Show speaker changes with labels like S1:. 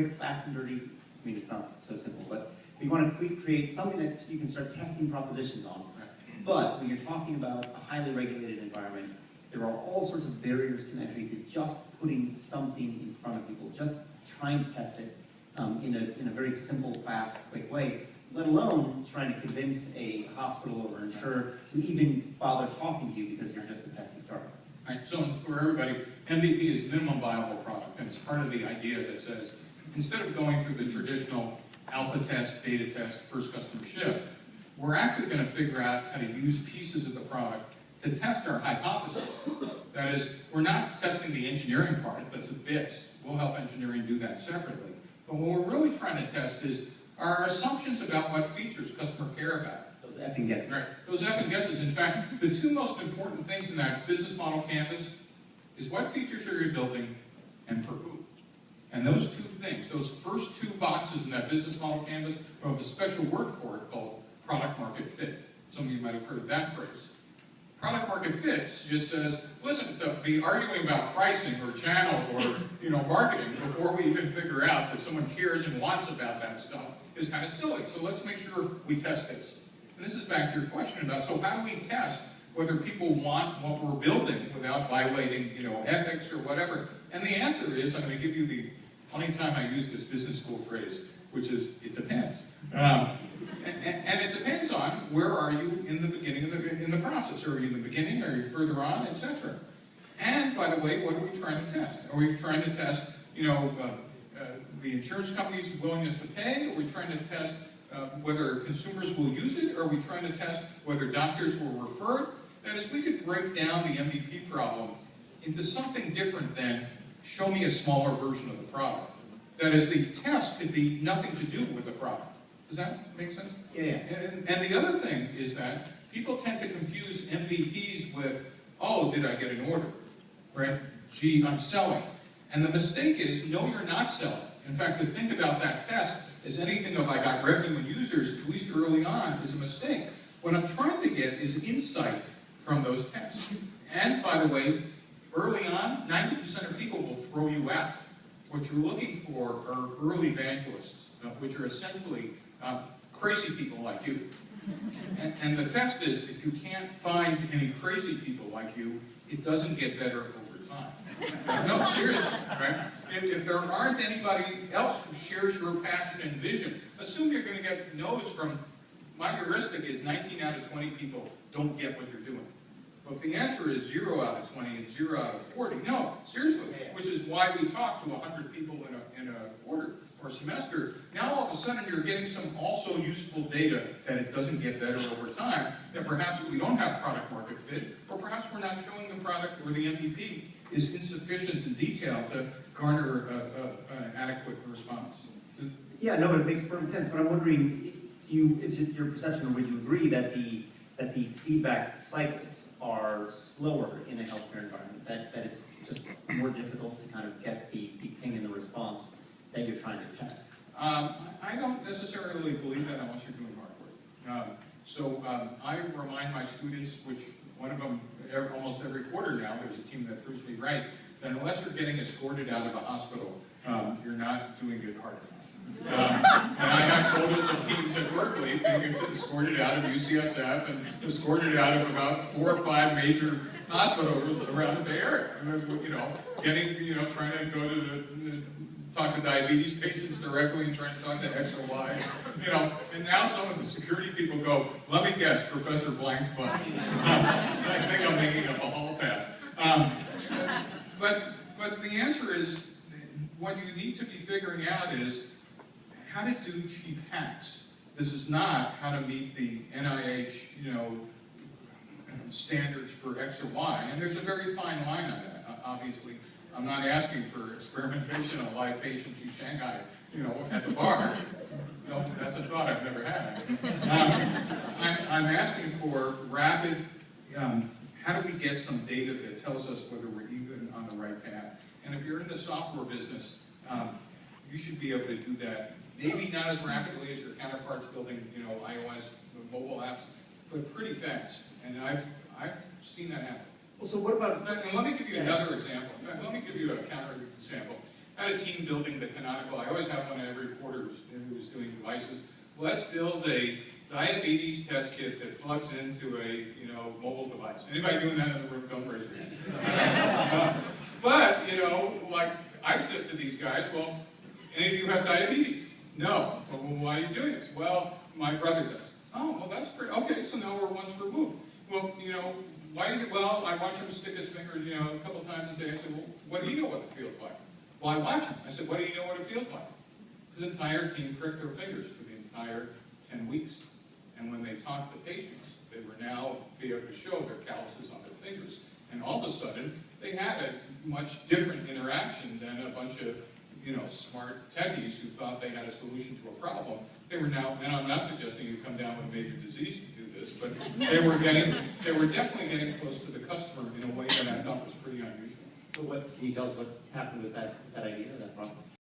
S1: quick, fast, and dirty. I mean, it's not so simple, but we want to create something that you can start testing propositions on. But when you're talking about a highly regulated environment, there are all sorts of barriers to entry to just putting something in front of people, just trying to test it in a very simple, fast, quick way, let alone trying to convince a hospital or insurer to even bother talking to you because you're just a pesky startup.
S2: Right, so for everybody, MVP is minimum viable product, and it's part of the idea that says, instead of going through the traditional alpha test, beta test, first customer ship, we're actually going to figure out how to use pieces of the product to test our hypothesis. That is, we're not testing the engineering part, that's the bits. We'll help engineering do that separately. But what we're really trying to test is our assumptions about what features customers care about.
S1: Those effing guesses.
S2: Right. Those effing guesses. In fact, the two most important things in that business model canvas is what features are you building and for who. And those two things, those first two boxes in that business model canvas, we have a special word for it called product market fit. Some of you might have heard that phrase. Product market fit just says, listen, to be arguing about pricing or channel or marketing before we even figure out that someone cares and wants about that stuff is kind of silly. So let's make sure we test this. And this is back to your question about, so how do we test whether people want what we're building without violating, ethics or whatever? And the answer is, I'm going to give you the only time I use this business school phrase, which is, it depends. And it depends on where are you in the beginning in the process. Are you in the beginning? Are you further on, etc. And by the way, what are we trying to test? Are we trying to test, the insurance company's willingness to pay? Are we trying to test whether consumers will use it? Are we trying to test whether doctors will refer it? That is, we could break down the MVP problem into something different than show me a smaller version of the product. That is, the test could be nothing to do with the product. Does that make sense?
S1: Yeah.
S2: And the other thing is that people tend to confuse MVPs with, oh, did I get an order? Right? Gee, I'm selling. And the mistake is, no, you're not selling. In fact, to think about that test as anything of I got revenue and users, at least early on, is a mistake. What I'm trying to get is insight from those tests. And by the way, early on, 90% of people will throw you out. What you're looking for are early evangelists, which are essentially crazy people like you. And the test is, if you can't find any crazy people like you, it doesn't get better over time. No, seriously, right? If there aren't anybody else who shares your passion and vision, assume you're going to get no's from, my heuristic is 19 out of 20 people don't get what you're doing. Well, if the answer is 0 out of 20 and 0 out of 40, no, seriously, which is why we talk to 100 people in a quarter or semester. Now all of a sudden you're getting some also useful data that it doesn't get better over time, that perhaps we don't have product market fit, or perhaps we're not showing the product or the MVP is insufficient in detail to garner an adequate response.
S1: Yeah, no, it makes perfect sense, but I'm wondering, is it your perception, or would you agree that the feedback cycles are slower in a healthcare environment, that it's just more difficult to kind of get the ping and the response that you're trying to test?
S2: I don't necessarily believe that unless you're doing hard work. I remind my students, which one of them almost every quarter now, there's a team that proves me right, that unless you're getting escorted out of a hospital, you're not doing it hard enough. And I have photos of teams at Berkeley being escorted out of UCSF and escorted out of about 4 or 5 major hospitals around the Bay Area. Trying to go to talk to diabetes patients directly and trying to talk to X or Y. And now some of the security people go, let me guess, Professor Blank's bunch. I think I'm making up a hall pass. But the answer is, what you need to be figuring out is how to do cheap hacks. This is not how to meet the NIH, standards for X or Y. And there's a very fine line on that. Obviously, I'm not asking for experimentation on live patients in Shanghai, at the bar. No, that's a thought I've never had. I'm asking for rapid, how do we get some data that tells us whether we're even on the right path? And if you're in the software business, you should be able to do that. Maybe not as rapidly as your counterparts building, iOS mobile apps, but pretty fast. And I've seen that happen.
S1: Well, so what about?
S2: And let me give you another example. In fact, let me give you a counter example. I had a team building the canonical, I always have one at every quarter who's doing devices. Let's build a diabetes test kit that plugs into a mobile device. Anybody doing that in the room, don't raise your hand. But, like I said to these guys, well, any of you have diabetes? No. Well, why are you doing this? Well, my brother does. Oh, well, that's pretty, okay, so now we're once removed. Well, why did it, well, I watch him stick his finger, a couple times a day. I said, well, what do you know what it feels like? Well, I watch him. I said, what do you know what it feels like? His entire team pricked their fingers for the entire 10 weeks. And when they talked to patients, they were now be able to show their calluses on their fingers. And all of a sudden, they had a much different interaction than a bunch of, smart techies who thought they had a solution to a problem. They were now, and I'm not suggesting you come down with a major disease to do this, but they were definitely getting close to the customer in a way that I thought was pretty unusual.
S1: So can you tell us what happened with that idea, that problem?